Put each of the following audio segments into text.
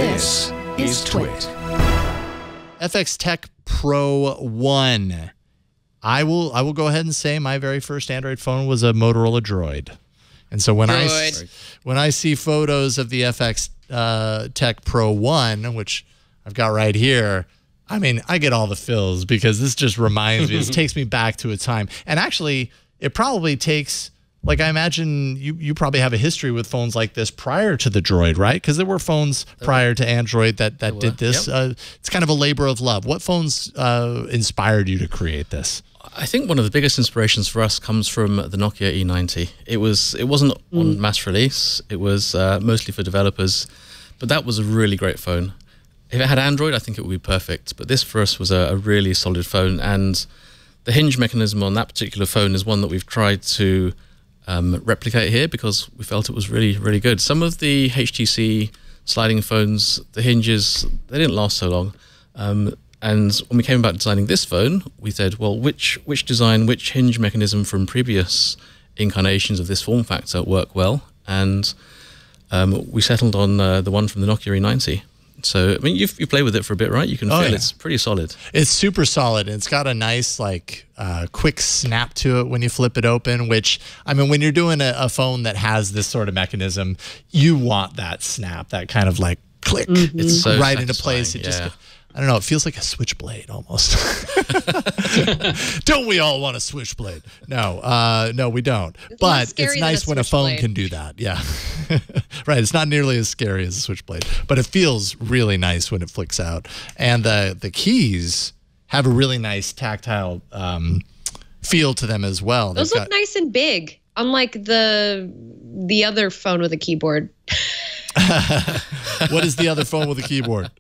This is Twit. FX Tec Pro1. I will go ahead and say my very first Android phone was a Motorola Droid. And so when I see photos of the FX Tec Pro1, which I've got right here, I mean, I get all the fills because this just reminds me, this takes me back to a time. And actually, it probably takes, like, I imagine you probably have a history with phones like this prior to the Droid, right? Because there were phones prior to Android that did this. Yep. It's kind of a labor of love. What phones inspired you to create this? I think one of the biggest inspirations for us comes from the Nokia E90. It wasn't on mass release. It was mostly for developers, but that was a really great phone. If it had Android, I think it would be perfect. But this for us was a really solid phone, and the hinge mechanism on that particular phone is one that we've tried to replicate here because we felt it was really, really good. Some of the HTC sliding phones, the hinges, they didn't last so long. And when we came about designing this phone, we said, well, which design, which hinge mechanism from previous incarnations of this form factor work well? And we settled on the one from the Nokia E90. So, I mean, you play with it for a bit, right? You can feel it's pretty solid. It's super solid. And it's got a nice, like, quick snap to it when you flip it open, which, I mean, when you're doing a phone that has this sort of mechanism, you want that snap, that kind of, like, click. It's so right into place. It just, I don't know, it feels like a switchblade almost. Don't we all want a switchblade? No, no, we don't. But it's nice when a phone can do that. Yeah. Right. It's not nearly as scary as a switchblade, but it feels really nice when it flicks out. And the keys have a really nice tactile feel to them as well. Those look nice and big, unlike the other phone with a keyboard. What is the other phone with a keyboard?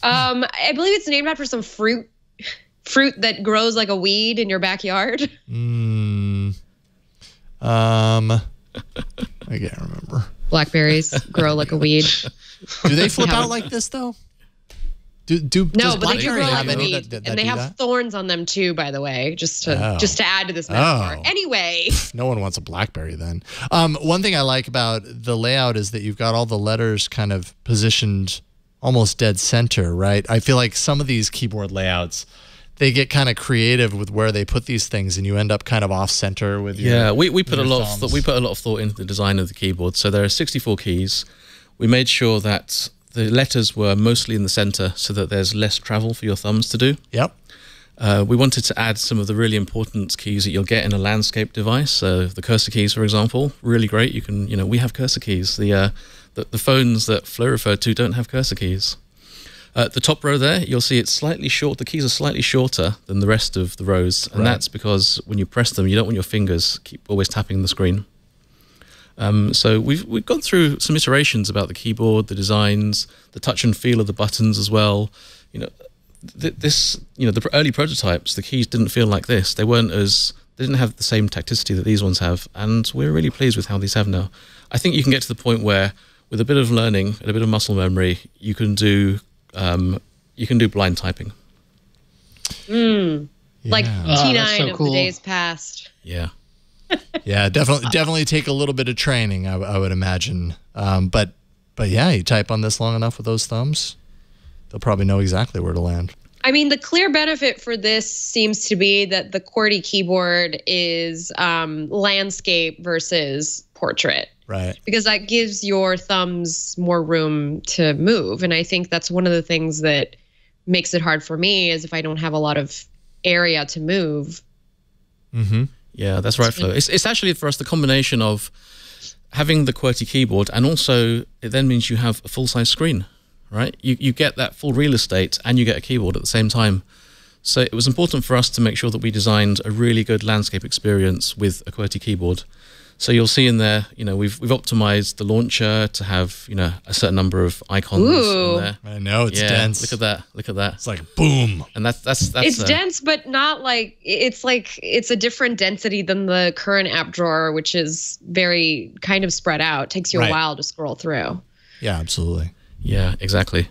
I believe it's named after some fruit that grows like a weed in your backyard. I can't remember. Blackberries grow like a weed. Do they flip out like this though? No, but they do grow like a weed, and they have thorns on them too. By the way, just to add to this metaphor. Anyway, no one wants a BlackBerry then. One thing I like about the layout is that you've got all the letters kind of positioned almost dead center, right? I feel like some of these keyboard layouts, they get kind of creative with where they put these things, and you end up kind of off center with your we put a lot of thought into the design of the keyboard. So there are 64 keys. We made sure that the letters were mostly in the center so that there's less travel for your thumbs to do. Yep. We wanted to add some of the really important keys that you'll get in a landscape device. So the cursor keys, for example, really great. You can, we have cursor keys. The phones that Flo referred to don't have cursor keys. The top row there, you'll see it's slightly short. The keys are slightly shorter than the rest of the rows, and that's because when you press them, you don't want your fingers keep always tapping the screen. So we've gone through some iterations about the keyboard, the designs, the touch and feel of the buttons as well. The early prototypes, the keys didn't feel like this. They didn't have the same tacticity that these ones have, and we're really pleased with how these have now. I think you can get to the point where, with a bit of learning and a bit of muscle memory, you can do blind typing. Like T9 of the days past. Yeah. Yeah, definitely take a little bit of training, I would imagine. But yeah, you type on this long enough with those thumbs, they'll probably know exactly where to land. I mean, the clear benefit for this seems to be that the QWERTY keyboard is landscape versus portrait. Right. Because that gives your thumbs more room to move. And I think that's one of the things that makes it hard for me is if I don't have a lot of area to move. Mm-hmm. Yeah, that's right, Flo. It's actually for us the combination of having the QWERTY keyboard, and also it then means you have a full-size screen, right? You get that full real estate and you get a keyboard at the same time. So it was important for us to make sure that we designed a really good landscape experience with a QWERTY keyboard. So you'll see in there, we've optimized the launcher to have, a certain number of icons in there. I know, it's dense. Look at that. It's like boom. And that's it's dense, but not like it's a different density than the current app drawer, which is very kind of spread out. It takes you a while to scroll through. Yeah, absolutely. Yeah, exactly.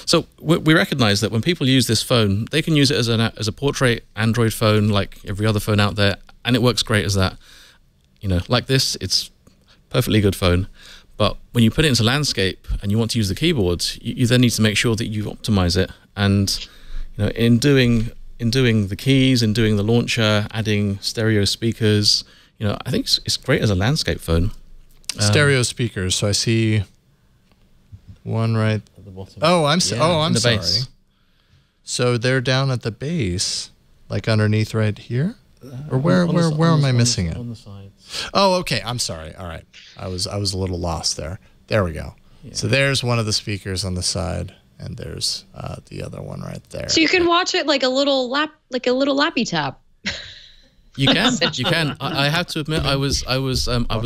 So we recognize that when people use this phone, they can use it as a portrait Android phone like every other phone out there, and it works great as that. Like this, it's perfectly good phone. But when you put it into landscape and you want to use the keyboard, you then need to make sure that you optimize it. And in doing the keys, in doing the launcher, adding stereo speakers, I think it's great as a landscape phone. Stereo speakers. So I see one right at the bottom. Oh, I'm sorry. Base. So they're down at the base, like underneath right here, or where am I missing it? On the sides. Oh, okay. I'm sorry. All right, I was a little lost there. There we go. Yeah. So there's one of the speakers on the side, and there's the other one right there. So you can watch it like a little lappy tap. You can. I have to admit, I was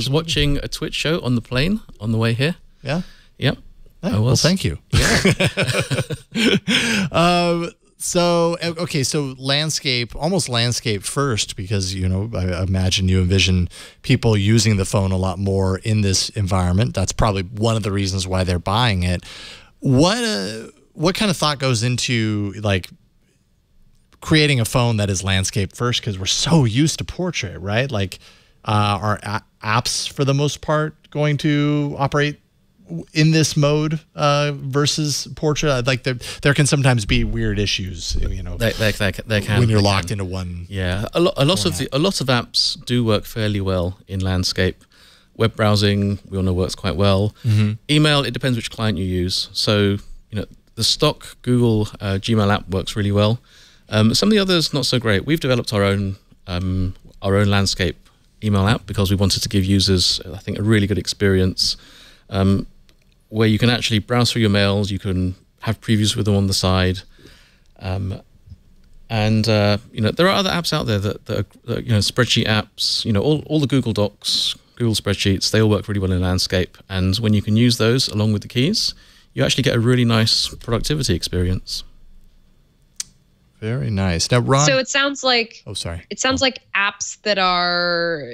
watching a Twitch show on the plane on the way here. Yeah. Yep. Hey, well, thank you. Yeah. So landscape, almost landscape first, because I imagine you envision people using the phone a lot more in this environment. That's probably one of the reasons why they're buying it. What kind of thought goes into like creating a phone that is landscape first? Because we're so used to portrait, right? Like, are apps for the most part going to operate in this mode versus portrait? Like there can sometimes be weird issues, They can when you're locked into one. Yeah, a lot of apps do work fairly well in landscape. Web browsing, we all know, works quite well. Mm-hmm. Email, it depends which client you use. So the stock Google Gmail app works really well. Some of the others not so great. We've developed our own landscape email app because we wanted to give users, I think, a really good experience, where you can actually browse through your mails, you can have previews with them on the side, and there are other apps out there that are spreadsheet apps, all the Google Docs, Google spreadsheets, they all work really well in landscape, and when you can use those along with the keys, you actually get a really nice productivity experience. Very nice. Now, Ron. So it sounds like. Oh, sorry. It sounds like apps that are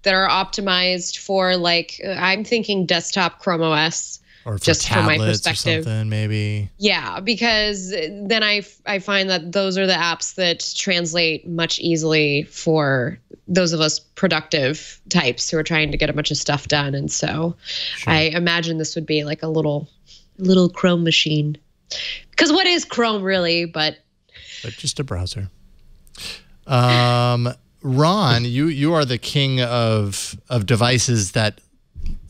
optimized for, like, I'm thinking desktop Chrome OS. Or for just from my tablets perspective, or something, maybe. Yeah, because then I find that those are the apps that translate much easily for those of us productive types who are trying to get a bunch of stuff done. And so I imagine this would be like a little Chrome machine. Because what is Chrome really? But just a browser. Ron, you are the king of devices that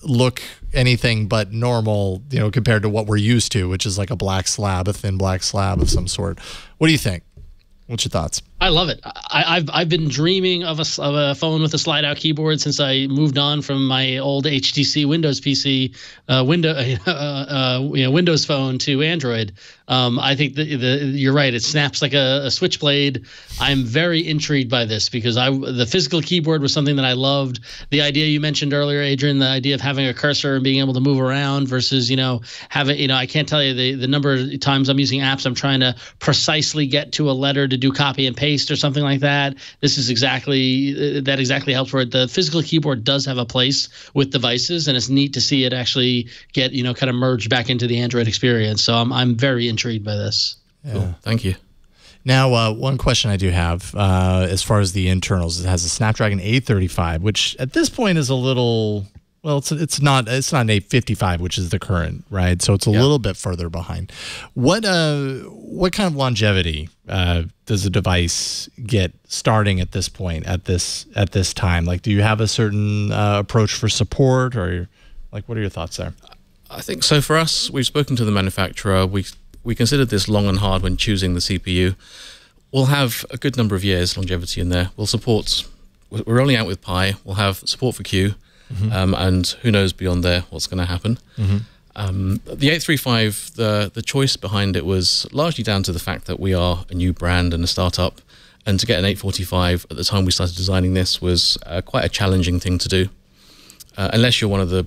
look anything but normal, compared to what we're used to, which is like a thin black slab of some sort. What do you think? What's your thoughts? I love it. I've been dreaming of a phone with a slide-out keyboard since I moved on from my old HTC Windows PC, Windows phone to Android. I think you're right. It snaps like a switchblade. I'm very intrigued by this because the physical keyboard was something that I loved. The idea you mentioned earlier, Adrian, the idea of having a cursor and being able to move around versus having I can't tell you the number of times I'm using apps. I'm trying to precisely get to a letter to do copy and paste or something like that. This is exactly helps where the physical keyboard does have a place with devices, and it's neat to see it actually get kind of merged back into the Android experience. So I'm very intrigued by this. Yeah. Cool. Thank you. Now, one question I do have as far as the internals, it has a Snapdragon 835, which at this point is a little. Well, it's not an 855, which is the current, right? So it's a little bit further behind. What kind of longevity does a device get starting at this point, at this time? Like, do you have a certain approach for support, or like, what are your thoughts there? I think so. For us, we've spoken to the manufacturer. We considered this long and hard when choosing the CPU. We'll have a good number of years longevity in there. We're rolling out with Pi. We'll have support for Q. Mm-hmm. And who knows beyond there what's going to happen. Mm-hmm. The 835, the choice behind it was largely down to the fact that we are a new brand and a startup, and to get an 845 at the time we started designing this was quite a challenging thing to do, unless you're one of the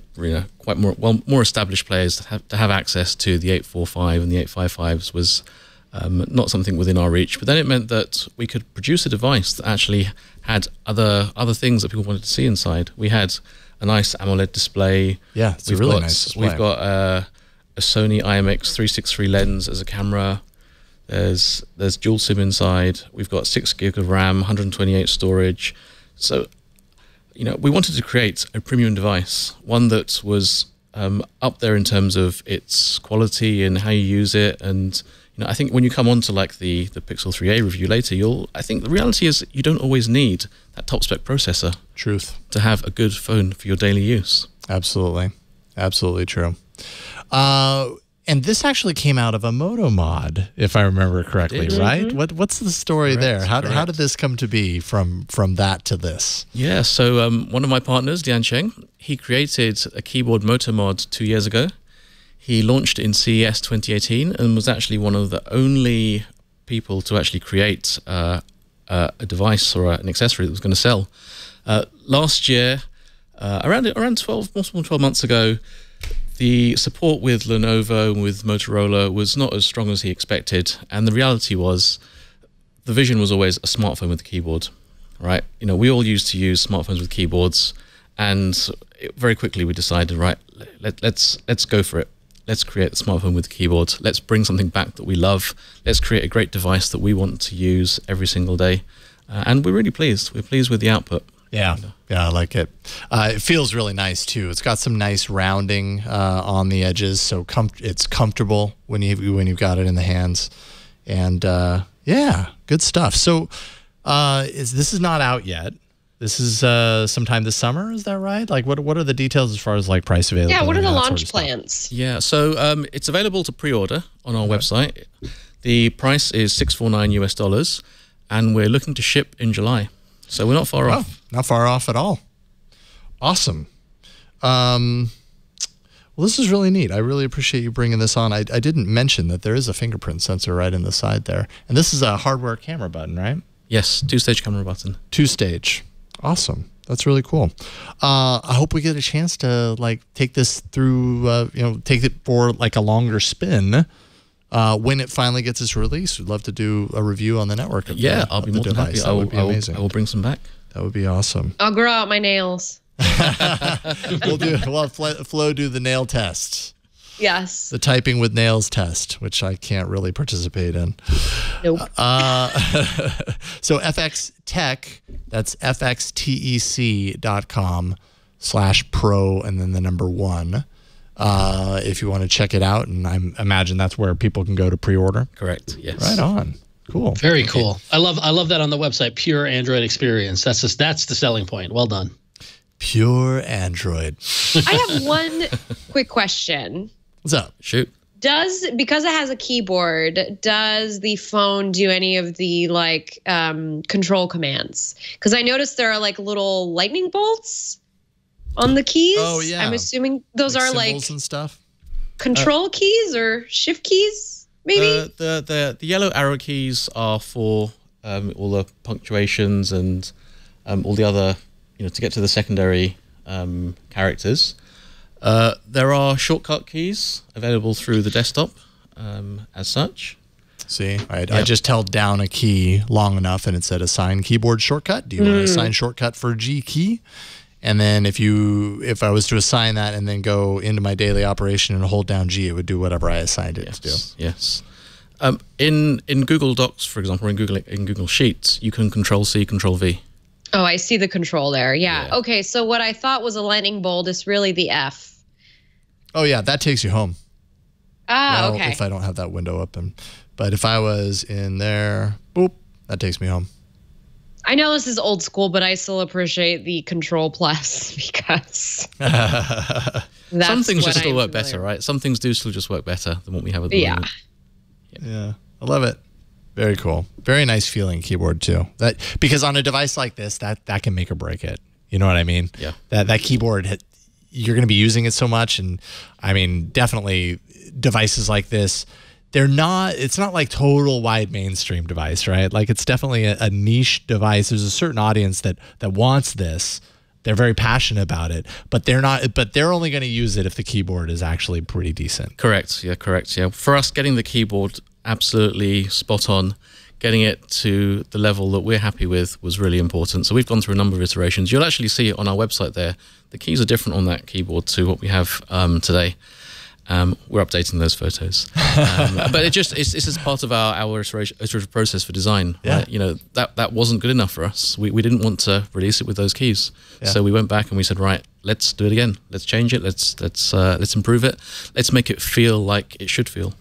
quite more established players. To have access to the 845 and the 855s was not something within our reach. But then it meant that we could produce a device that actually had other things that people wanted to see inside. We had a nice AMOLED display. Yeah, it's a really nice display. We've got a Sony IMX363 lens as a camera. There's dual SIM inside. We've got 6 gig of RAM, 128 storage. So, we wanted to create a premium device, one that was up there in terms of its quality and how you use it. And I think when you come on to like the Pixel 3a review later, I think the reality is you don't always need that top spec processor. Truth. To have a good phone for your daily use. Absolutely. Absolutely true. And this actually came out of a Moto mod, if I remember correctly, right? What's the story there? How did this come to be from that to this? Yeah, so one of my partners, Dian Cheng, he created a keyboard Moto mod 2 years ago. He launched in CES 2018 and was actually one of the only people to actually create a device or an accessory that was going to sell. Last year, around 12 months ago, the support with Lenovo and with Motorola was not as strong as he expected, and the reality was the vision was always a smartphone with a keyboard, right? We all used to use smartphones with keyboards, and very quickly we decided, right, let's go for it. Let's create the smartphone with a keyboard. Let's bring something back that we love. Let's create a great device that we want to use every single day, and we're really pleased. We're pleased with the output. Yeah, I like it. It feels really nice too. It's got some nice rounding on the edges, so it's comfortable when you've got it in the hands. And yeah, good stuff. So this is not out yet. This is sometime this summer. Is that right? Like, what are the details as far as like price availability? Yeah, what are the launch plans? Yeah, so it's available to pre-order on our website. The price is $649 and we're looking to ship in July. So we're not far off. Not far off at all. Awesome. Well, this is really neat. I really appreciate you bringing this on. I didn't mention that there is a fingerprint sensor right in the side there. And this is a hardware camera button, right? Yes, two-stage camera button. Two-stage. Awesome. That's really cool. I hope we get a chance to like take this through, take it for like a longer spin. When it finally gets its release, we'd love to do a review on the network. I'll be more than happy. That would be amazing. I will bring some back. That would be awesome. I'll grow out my nails. We'll have Flo do the nail test. Yes. The typing with nails test, which I can't really participate in. Nope. So FX Tech, that's fxtec.com/pro and then the number 1. If you want to check it out, and I imagine that's where people can go to pre-order. Correct. Yes. Right on. Cool. Very cool. I love that on the website. Pure Android experience. That's the selling point. Well done. Pure Android. I have one quick question. What's up? Shoot. Because it has a keyboard, does the phone do any of the like control commands? Because I noticed there are like little lightning bolts on the keys. Oh yeah. I'm assuming those are like symbols and stuff. Control keys or shift keys, maybe. The yellow arrow keys are for all the punctuations and all the other, to get to the secondary characters. There are shortcut keys available through the desktop as such. See, I just held down a key long enough and it said assign keyboard shortcut. Do you want to assign shortcut for G key? And then if I was to assign that and then go into my daily operation and hold down G, it would do whatever I assigned it to do. Yes. In Google Docs, for example, or in Google Sheets, you can Control C, Control V. Oh, I see the control there. Yeah. Okay, so what I thought was a lightning bolt is really the F. Oh yeah, that takes you home. Ah, okay. If I don't have that window open, but if I was in there, boop, that takes me home. I know this is old school, but I still appreciate the Control Plus because some things just still work better, right? Some things do still just work better than what we have at the moment. Yeah, I love it. Very cool. Very nice feeling keyboard too. Because on a device like this, that can make or break it. You know what I mean? Yeah. That keyboard, you're going to be using it so much, and I mean, definitely devices like this. It's not like total wide mainstream device, right? Like it's definitely a niche device. There's a certain audience that wants this. They're very passionate about it, but they're only going to use it if the keyboard is actually pretty decent. Correct. Yeah. For us, getting the keyboard absolutely spot on, getting it to the level that we're happy with was really important. So we've gone through a number of iterations. You'll actually see it on our website there. The keys are different on that keyboard to what we have today. We're updating those photos, but it's just part of our iterative process for design. Yeah. Right? That wasn't good enough for us. We didn't want to release it with those keys, so we went back and we said, right, let's do it again. Let's change it. Let's improve it. Let's make it feel like it should feel.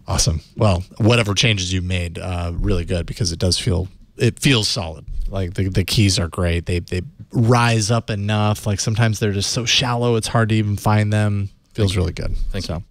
Awesome. Well, whatever changes you made, really good, because it feels solid. Like the keys are great. They rise up enough. Like sometimes they're just so shallow it's hard to even find them. Feels really good. Thank you.